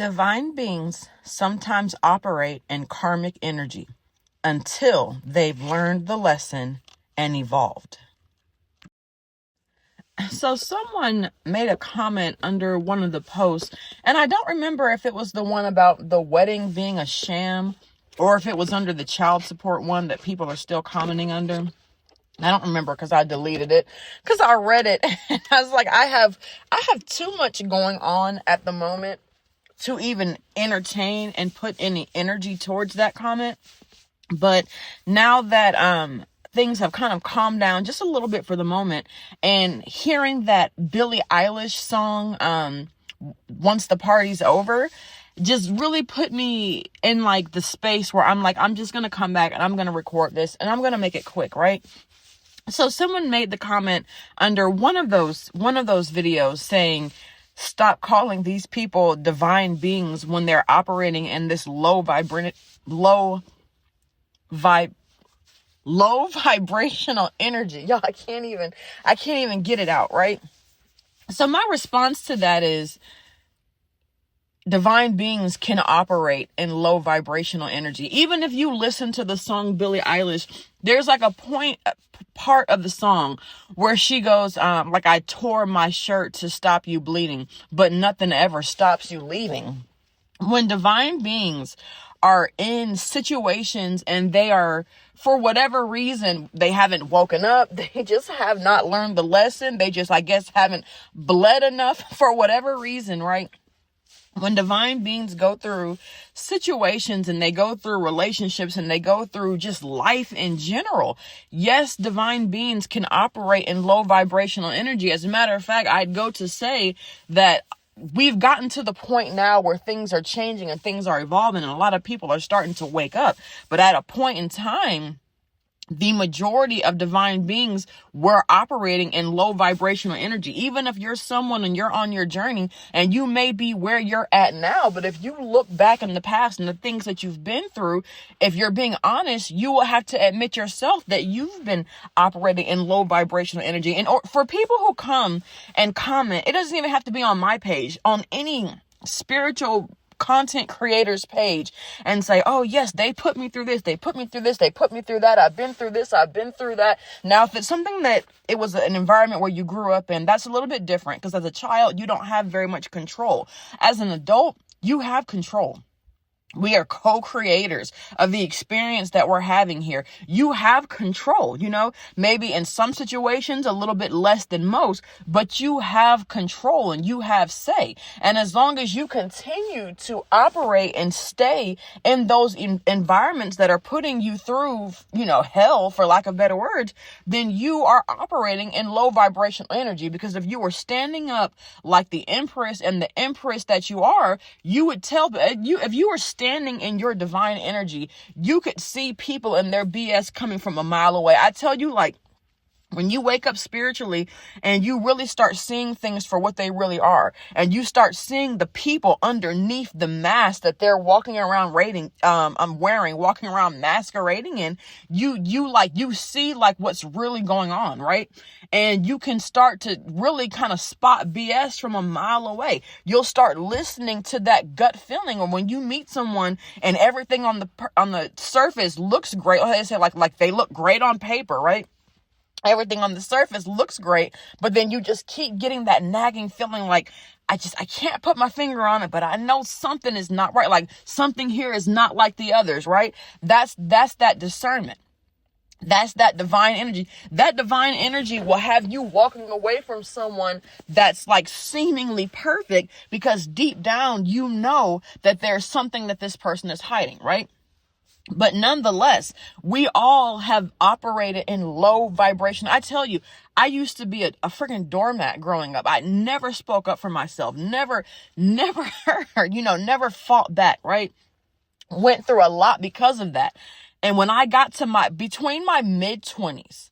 Divine beings sometimes operate in karmic energy until they've learned the lesson and evolved. So someone made a comment under one of the posts, and I don't remember if it was the one about the wedding being a sham or if it was under the child support one that people are still commenting under. I don't remember because I deleted it because I read it and I was like, I have too much going on at the moment to even entertain and put any energy towards that comment. But now that things have kind of calmed down just a little bit for the moment, and hearing that Billie Eilish song, Once the Party's Over, just really put me in like the space where I'm like, I'm just going to come back and I'm going to record this and I'm going to make it quick, right? So someone made the comment under one of those videos saying, stop calling these people divine beings when they're operating in this low vibrational energy. Y'all, I can't even get it out, right? So my response to that is, divine beings can operate in low vibrational energy. Even if you listen to the song Billie Eilish, there's like a part of the song where she goes, like, I tore my shirt to stop you bleeding, but nothing ever stops you leaving. When divine beings are in situations and they are, for whatever reason, they haven't woken up, they just have not learned the lesson, they just, I guess, haven't bled enough for whatever reason, right? When divine beings go through situations and they go through relationships and they go through just life in general, yes, divine beings can operate in low vibrational energy. As a matter of fact, I'd go to say that we've gotten to the point now where things are changing and things are evolving and a lot of people are starting to wake up. But at a point in time, the majority of divine beings were operating in low vibrational energy. Even if you're someone and you're on your journey and you may be where you're at now, but if you look back in the past and the things that you've been through, if you're being honest, you will have to admit yourself that you've been operating in low vibrational energy. And for people who come and comment, it doesn't even have to be on my page, on any spiritual content creators page, and say, oh yes, they put me through this, they put me through this, they put me through that, I've been through this, I've been through that. Now, if it's something that it was an environment where you grew up in, that's a little bit different, because as a child, you don't have very much control. As an adult, you have control. We are co-creators of the experience that we're having here. You have control, maybe in some situations a little bit less than most, but you have control and you have say. And as long as you continue to operate and stay in those environments that are putting you through, hell, for lack of better words, then you are operating in low vibrational energy. Because if you were standing up like the Empress and the Empress that you are, you would tell if you were standing in your divine energy, you could see people and their BS coming from a mile away. I tell you, like, when you wake up spiritually and you really start seeing things for what they really are, and you start seeing the people underneath the mask that they're walking around walking around masquerading in, you see like what's really going on, right? And you can start to really kind of spot BS from a mile away. You'll start listening to that gut feeling, or when you meet someone and everything on the surface looks great, or they say like they look great on paper, right? Everything on the surface looks great, but then you just keep getting that nagging feeling like, I can't put my finger on it, but I know something is not right. Like something here is not like the others, right? That's that discernment. That's that divine energy. That divine energy will have you walking away from someone that's like seemingly perfect, because deep down, you know that there's something that this person is hiding, right? But nonetheless, we all have operated in low vibration. I tell you, I used to be a freaking doormat growing up. I never spoke up for myself. Never fought back, right? Went through a lot because of that. And when I got to between my mid-20s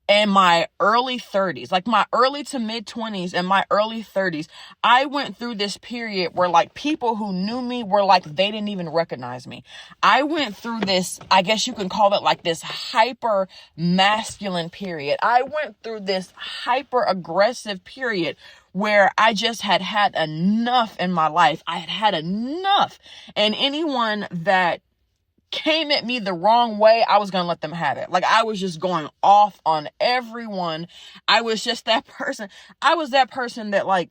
and my early 30s, like my early to mid 20s and my early 30s, I went through this period where like people who knew me were like, they didn't even recognize me. I went through this, I guess you can call it like this hyper masculine period. I went through this hyper aggressive period where I just had enough in my life. I had enough. And anyone that came at me the wrong way, I was going to let them have it. Like, I was just going off on everyone. I was just that person. I was that person that, like,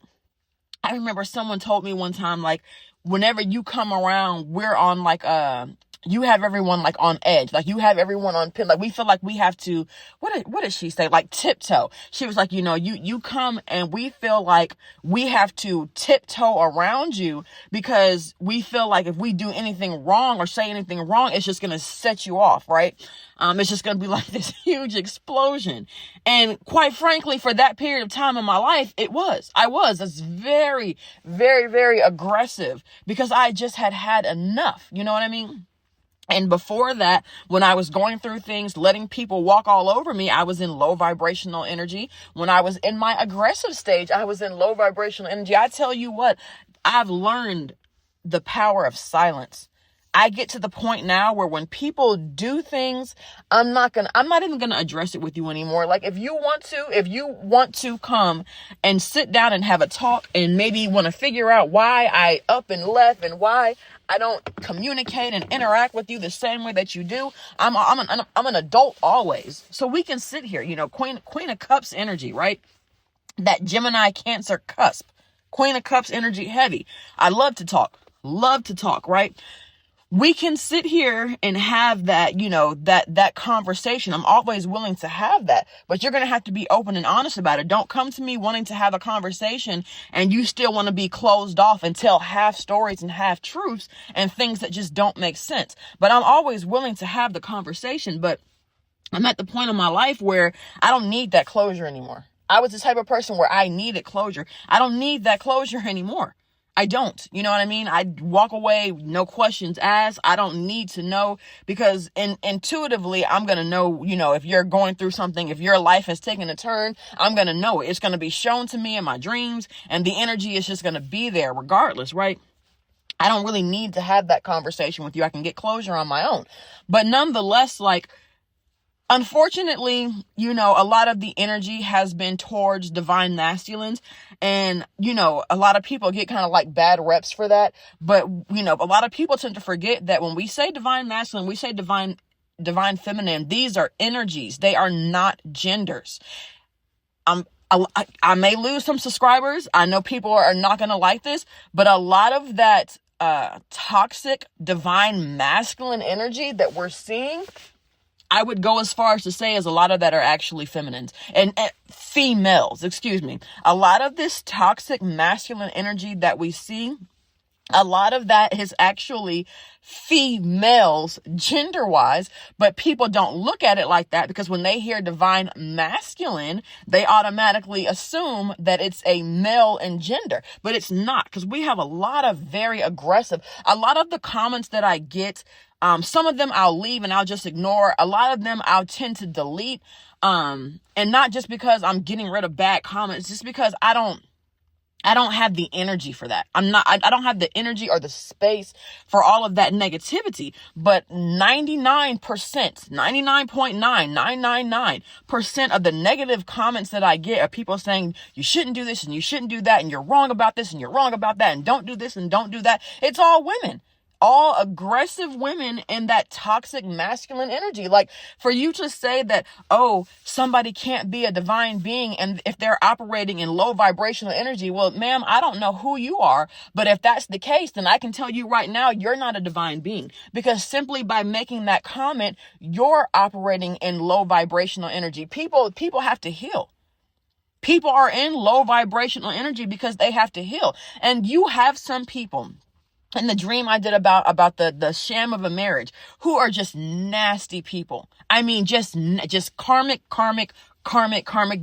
I remember someone told me one time, like, whenever you come around, we're on like, you have everyone like on edge. Like, you have everyone on pin. Like, we feel like we have to, what did she say? Like, tiptoe. She was like, you know, you come and we feel like we have to tiptoe around you because we feel like if we do anything wrong or say anything wrong, it's just going to set you off. Right. It's just going to be like this huge explosion. And quite frankly, for that period of time in my life, I was very, very, very aggressive because I just had enough. You know what I mean? And before that, when I was going through things, letting people walk all over me, I was in low vibrational energy. When I was in my aggressive stage, I was in low vibrational energy. I tell you what, I've learned the power of silence. I get to the point now where when people do things, I'm not even going to address it with you anymore. Like, if you want to come and sit down and have a talk and maybe want to figure out why I up and left and why I don't communicate and interact with you the same way that you do, I'm an adult always. So we can sit here, you know, Queen of Cups energy, right? That Gemini Cancer cusp, Queen of Cups energy heavy. I love to talk, right? We can sit here and have that, you know, that conversation. I'm always willing to have that, but you're going to have to be open and honest about it. Don't come to me wanting to have a conversation and you still want to be closed off and tell half stories and half truths and things that just don't make sense. But I'm always willing to have the conversation, but I'm at the point in my life where I don't need that closure anymore. I was the type of person where I needed closure. I don't need that closure anymore. I don't, you know what I mean? I walk away, no questions asked. I don't need to know because intuitively, I'm going to know, you know, if you're going through something, if your life has taken a turn, I'm going to know it. It's going to be shown to me in my dreams and the energy is just going to be there regardless, right? I don't really need to have that conversation with you. I can get closure on my own. But nonetheless, like, unfortunately, you know, a lot of the energy has been towards divine masculines. And, you know, a lot of people get kind of like bad reps for that. But, you know, a lot of people tend to forget that when we say divine masculine, we say divine feminine. These are energies. They are not genders. I may lose some subscribers. I know people are not going to like this, but a lot of that toxic divine masculine energy that we're seeing, I would go as far as to say as a lot of that are actually feminines and females, excuse me. A lot of this toxic masculine energy that we see, a lot of that is actually females gender wise, but people don't look at it like that because when they hear divine masculine, they automatically assume that it's a male in gender, but it's not, because we have a lot of very aggressive, a lot of the comments that I get, some of them I'll leave and I'll just ignore. A lot of them I'll tend to delete. And not just because I'm getting rid of bad comments, just because I don't have the energy for that. I don't have the energy or the space for all of that negativity. But 99.9999% of the negative comments that I get are people saying, you shouldn't do this and you shouldn't do that. And you're wrong about this and you're wrong about that. And don't do this and don't do that. It's all women. All aggressive women in that toxic masculine energy. Like, for you to say that, oh, somebody can't be a divine being and if they're operating in low vibrational energy, well, ma'am, I don't know who you are, but if that's the case, then I can tell you right now, you're not a divine being, because simply by making that comment, you're operating in low vibrational energy. People have to heal. People are in low vibrational energy because they have to heal. And you have some people in the dream I did about the sham of a marriage who are just nasty people. I mean, just karmic.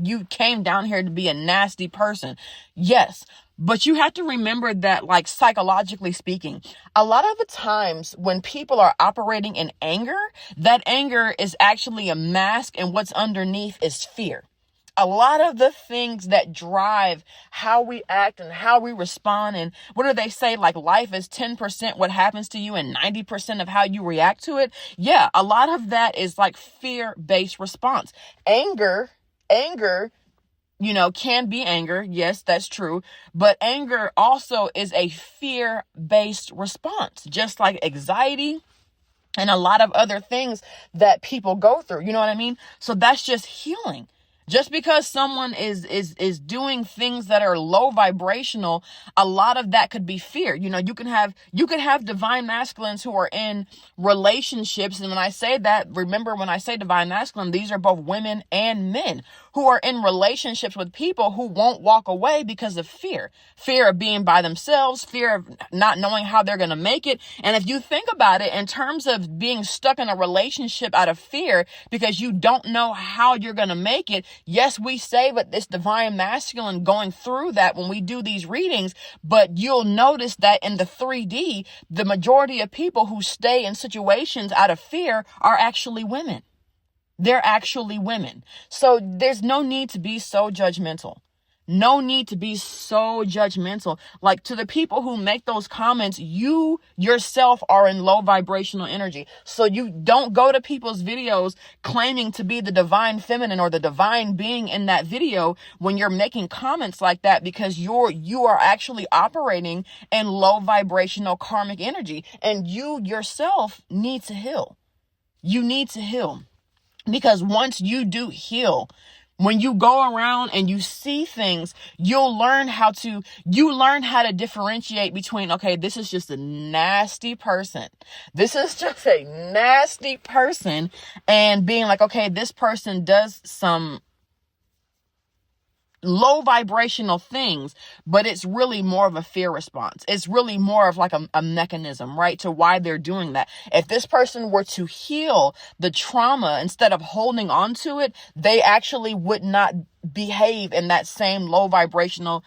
You came down here to be a nasty person. Yes. But you have to remember that, like, psychologically speaking, a lot of the times when people are operating in anger, that anger is actually a mask and what's underneath is fear. A lot of the things that drive how we act and how we respond, and what do they say? Like, life is 10% what happens to you and 90% of how you react to it. Yeah, a lot of that is like fear-based response. Anger can be anger. Yes, that's true. But anger also is a fear-based response, just like anxiety and a lot of other things that people go through. You know what I mean? So that's just healing. Just because someone is doing things that are low vibrational, a lot of that could be fear. You could have divine masculines who are in relationships. And when I say that, remember when I say divine masculine, these are both women and men who are in relationships with people who won't walk away because of fear of being by themselves, fear of not knowing how they're going to make it. And if you think about it in terms of being stuck in a relationship out of fear because you don't know how you're going to make it, yes, we say that this divine masculine going through that when we do these readings, but you'll notice that in the 3D, the majority of people who stay in situations out of fear are actually women. They're actually women. So there's no need to be so judgmental. No need to be so judgmental. Like, to the people who make those comments, you yourself are in low vibrational energy. So you don't go to people's videos claiming to be the divine feminine or the divine being in that video when you're making comments like that, because you are actually operating in low vibrational karmic energy, and you yourself need to heal. You need to heal. Because once you do heal, when you go around and you see things, you'll learn how to differentiate between, okay, this is just a nasty person. This is just a nasty person, and being like, okay, this person does some low vibrational things, but it's really more of a fear response. It's really more of like a mechanism, right, to why they're doing that. If this person were to heal the trauma instead of holding on to it, they actually would not behave in that same low vibrational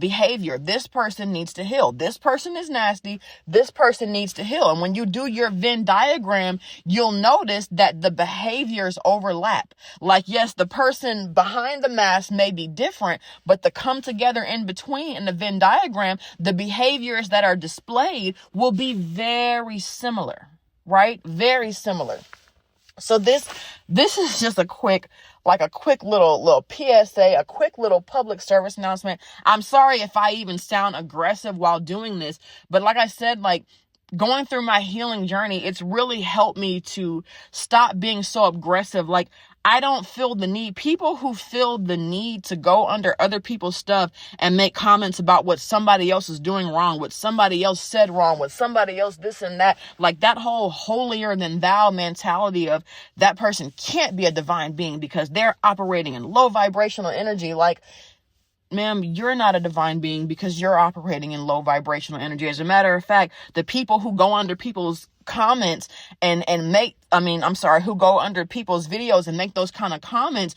behavior. This person needs to heal. This person is nasty. This person needs to heal. And when you do your Venn diagram, you'll notice that the behaviors overlap. Like, yes, the person behind the mask may be different, but the come together in between in the Venn diagram, the behaviors that are displayed will be very similar, right? Very similar. So this is just a quick little PSA, a quick little public service announcement. I'm sorry if I even sound aggressive while doing this, but like I said, like, going through my healing journey, it's really helped me to stop being so aggressive. Like, I don't feel the need. People who feel the need to go under other people's stuff and make comments about what somebody else is doing wrong, what somebody else said wrong, what somebody else this and that, like that whole holier than thou mentality of that person can't be a divine being because they're operating in low vibrational energy. Like, ma'am, you're not a divine being because you're operating in low vibrational energy. As a matter of fact, the people who go under people's comments who go under people's videos and make those kind of comments,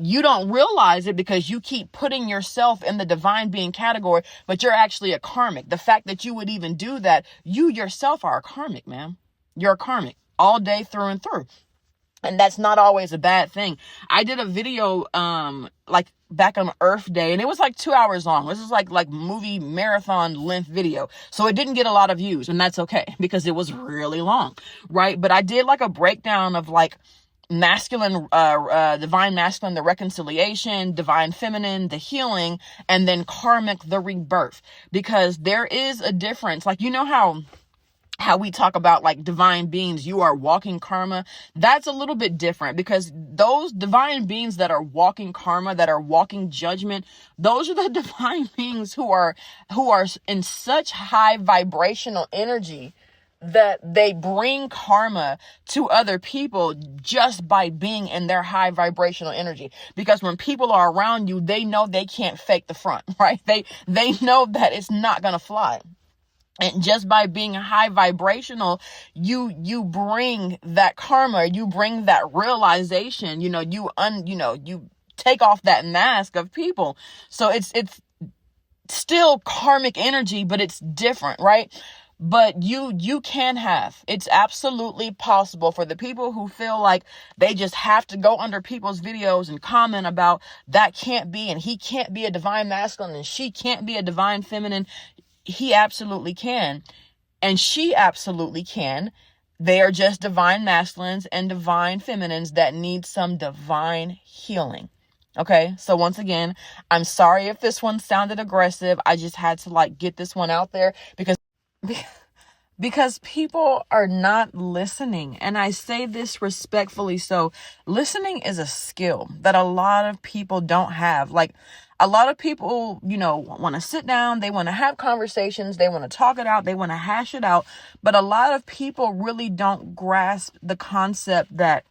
you don't realize it because you keep putting yourself in the divine being category, but you're actually a karmic. The fact that you would even do that, you yourself are a karmic, ma'am. You're a karmic all day through and through. And that's not always a bad thing. I did a video, like back on Earth Day, and it was like 2 hours long. This is like movie marathon length video. So it didn't get a lot of views, and that's okay because it was really long, right? But I did like a breakdown of like masculine, divine masculine, the reconciliation, divine feminine, the healing, and then karmic, the rebirth, because there is a difference. Like, you know how we talk about like divine beings, you are walking karma. That's a little bit different because those divine beings that are walking karma, that are walking judgment, those are the divine beings who are in such high vibrational energy that they bring karma to other people just by being in their high vibrational energy. Because when people are around you, they know they can't fake the front, right? They know that it's not going to fly. And just by being high vibrational, you bring that karma, you bring that realization, you take off that mask of people. So it's still karmic energy, but it's different, right? But you can have, it's absolutely possible for the people who feel like they just have to go under people's videos and comment about that can't be, and he can't be a divine masculine, and she can't be a divine feminine. He absolutely can. And she absolutely can. They are just divine masculines and divine feminines that need some divine healing. Okay, so once again, I'm sorry if this one sounded aggressive. I just had to like get this one out there because people are not listening. And I say this respectfully. So listening is a skill that a lot of people don't have. Like a lot of people, want to sit down, they want to have conversations, they want to talk it out, they want to hash it out. But a lot of people really don't grasp the concept that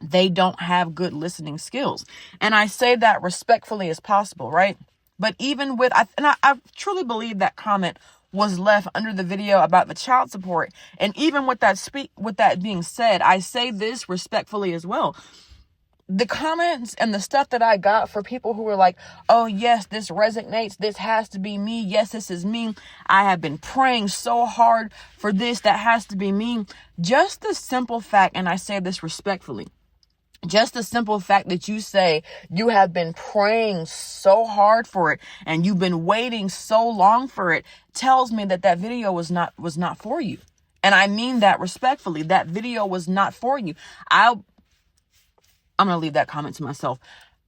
they don't have good listening skills. And I say that respectfully as possible, right? But even with, I truly believe that comment was left under the video about the child support. And even with that being said, I say this respectfully as well. The comments and the stuff that I got for people who were like, oh yes, this resonates. This has to be me. Yes, this is me. I have been praying so hard for this. That has to be me. Just the simple fact, and I say this respectfully, just the simple fact that you say you have been praying so hard for it and you've been waiting so long for it tells me that video was not for you. And I mean that respectfully. That video was not for you. I'm going to leave that comment to myself.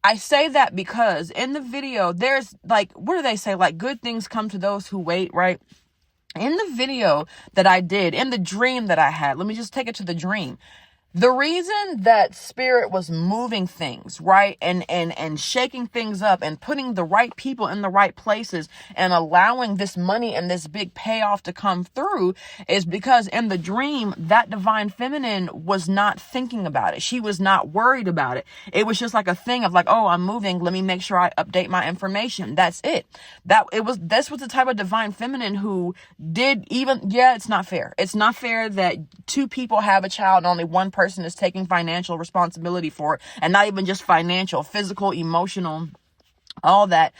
I say that because in the video, there's like, what do they say? Like good things come to those who wait, right? In the video that I did, in the dream that I had, let me just take it to the dream. The reason that spirit was moving things, right, and shaking things up and putting the right people in the right places and allowing this money and this big payoff to come through is because in the dream, that divine feminine was not thinking about it. She was not worried about it. It was just like a thing of like, oh, I'm moving. Let me make sure I update my information. That's it. This was the type of divine feminine who did it's not fair. It's not fair that two people have a child and only one person is taking financial responsibility for it, and not even just financial, physical, emotional, all that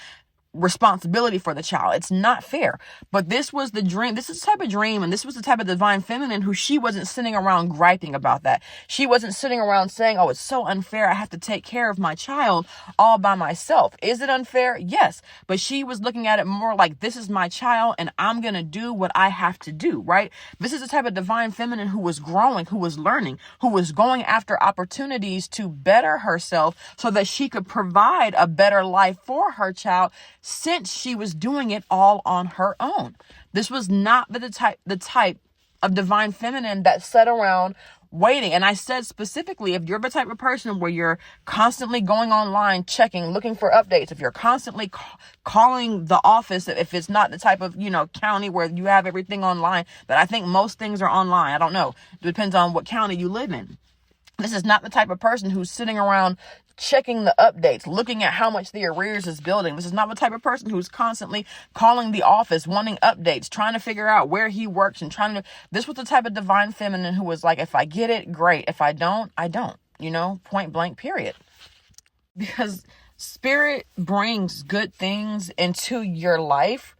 responsibility for the child. It's not fair. But this was the dream. This is the type of dream, and this was the type of divine feminine who she wasn't sitting around griping about that. She wasn't sitting around saying, oh, it's so unfair. I have to take care of my child all by myself. Is it unfair? Yes. But she was looking at it more like, this is my child and I'm going to do what I have to do, right? This is the type of divine feminine who was growing, who was learning, who was going after opportunities to better herself so that she could provide a better life for her child, since she was doing it all on her own. This was not the type of divine feminine that sat around waiting. And I said specifically, if you're the type of person where you're constantly going online, checking, looking for updates, if you're constantly calling the office, if it's not the type of, county where you have everything online, but I think most things are online. I don't know. It depends on what county you live in. This is not the type of person who's sitting around checking the updates, looking at how much the arrears is building. This is not the type of person who's constantly calling the office, wanting updates, trying to figure out where he works and this was the type of divine feminine who was like, if I get it, great. If I don't, I don't, point blank, period. Because spirit brings good things into your life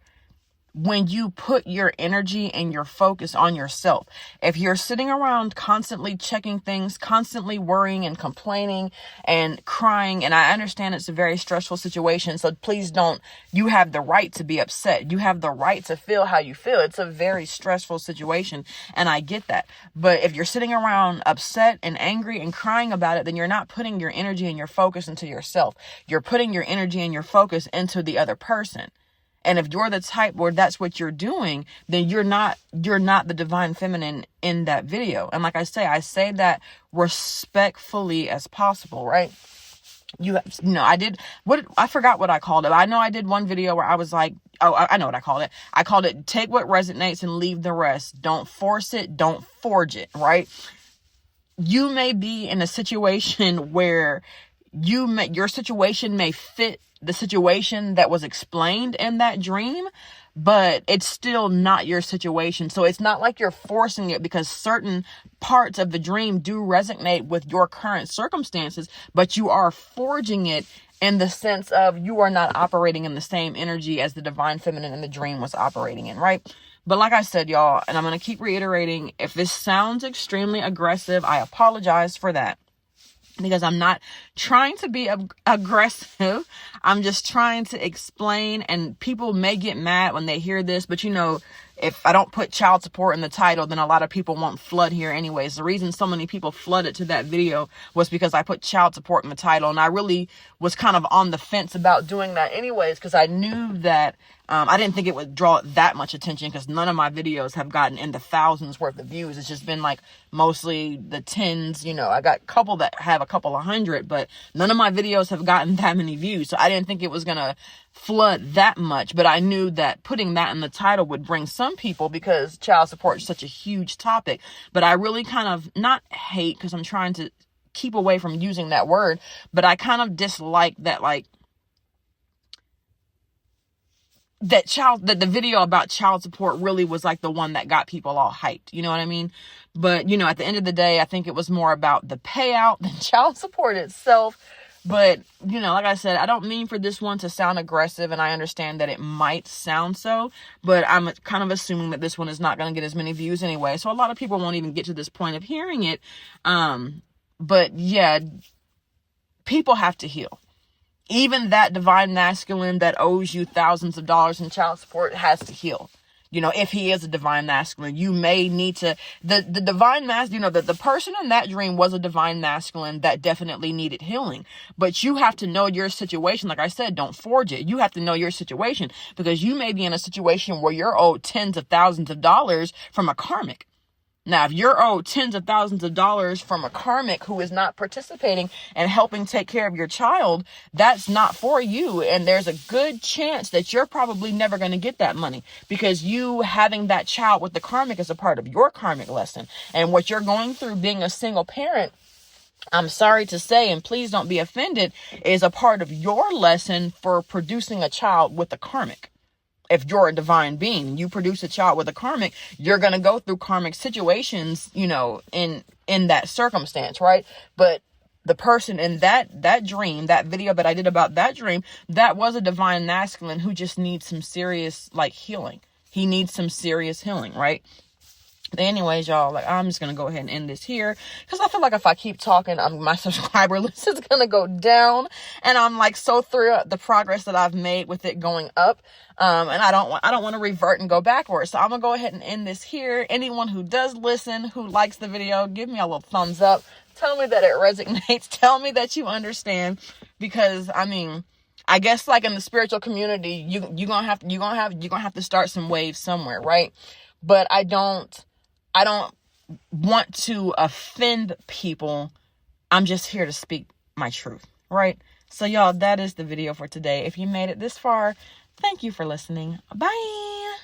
when you put your energy and your focus on yourself. If you're sitting around constantly checking things, constantly worrying and complaining and crying, and I understand it's a very stressful situation, so please don't, you have the right to be upset. You have the right to feel how you feel. It's a very stressful situation, and I get that. But if you're sitting around upset and angry and crying about it, then you're not putting your energy and your focus into yourself. You're putting your energy and your focus into the other person. And if you're the type where that's what you're doing, then you're not the divine feminine in that video. And like I say that respectfully as possible, right? I forgot what I called it. I know I did one video where I was like, I know what I called it. I called it, take what resonates and leave the rest. Don't force it. Don't forge it, right? You may be in a situation where your situation may fit the situation that was explained in that dream, but it's still not your situation. So it's not like you're forcing it, because certain parts of the dream do resonate with your current circumstances, but you are forging it in the sense of you are not operating in the same energy as the divine feminine in the dream was operating in, right? But like I said, y'all, and I'm going to keep reiterating, if this sounds extremely aggressive, I apologize for that. Because I'm not trying to be aggressive. I'm just trying to explain, and people may get mad when they hear this, but if I don't put child support in the title, then a lot of people won't flood here anyways. The reason so many people flooded to that video was because I put child support in the title, and I really was kind of on the fence about doing that anyways, because I knew that I didn't think it would draw that much attention, because none of my videos have gotten in the thousands worth of views. It's just been like mostly the tens. I got a couple that have a couple of hundred, but none of my videos have gotten that many views. So I didn't think it was gonna flood that much, but I knew that putting that in the title would bring some people, because child support is such a huge topic. But I really kind of, not hate, because I'm trying to keep away from using that word, but I kind of dislike that, like, that the video about child support really was like the one that got people all hyped. You know what I mean? But, at the end of the day, I think it was more about the payout than child support itself. But, like I said, I don't mean for this one to sound aggressive, and I understand that it might sound so, but I'm kind of assuming that this one is not going to get as many views anyway. So a lot of people won't even get to this point of hearing it. But yeah, people have to heal. Even that divine masculine that owes you thousands of dollars in child support has to heal. If he is a divine masculine, you may need to, the divine masculine, the person in that dream was a divine masculine that definitely needed healing. But you have to know your situation. Like I said, don't forge it. You have to know your situation, because you may be in a situation where you're owed tens of thousands of dollars from a karmic. Now, if you're owed tens of thousands of dollars from a karmic who is not participating and helping take care of your child, that's not for you. And there's a good chance that you're probably never going to get that money, because you having that child with the karmic is a part of your karmic lesson. And what you're going through being a single parent, I'm sorry to say, and please don't be offended, is a part of your lesson for producing a child with a karmic. If you're a divine being, you produce a child with a karmic, you're going to go through karmic situations, in that circumstance, right? But the person in that dream, that video that I did about that dream, that was a divine masculine who just needs some serious, healing. He needs some serious healing, right? But anyways, y'all, I'm just going to go ahead and end this here, because I feel like if I keep talking, my subscriber list is going to go down, and I'm so thrilled at the progress that I've made with it going up. And I don't want to revert and go backwards. So I'm going to go ahead and end this here. Anyone who does listen, who likes the video, give me a little thumbs up. Tell me that it resonates. Tell me that you understand, because I guess in the spiritual community, you're going to have to start some waves somewhere, right? But I don't want to offend people. I'm just here to speak my truth, right? So y'all, that is the video for today. If you made it this far, thank you for listening. Bye.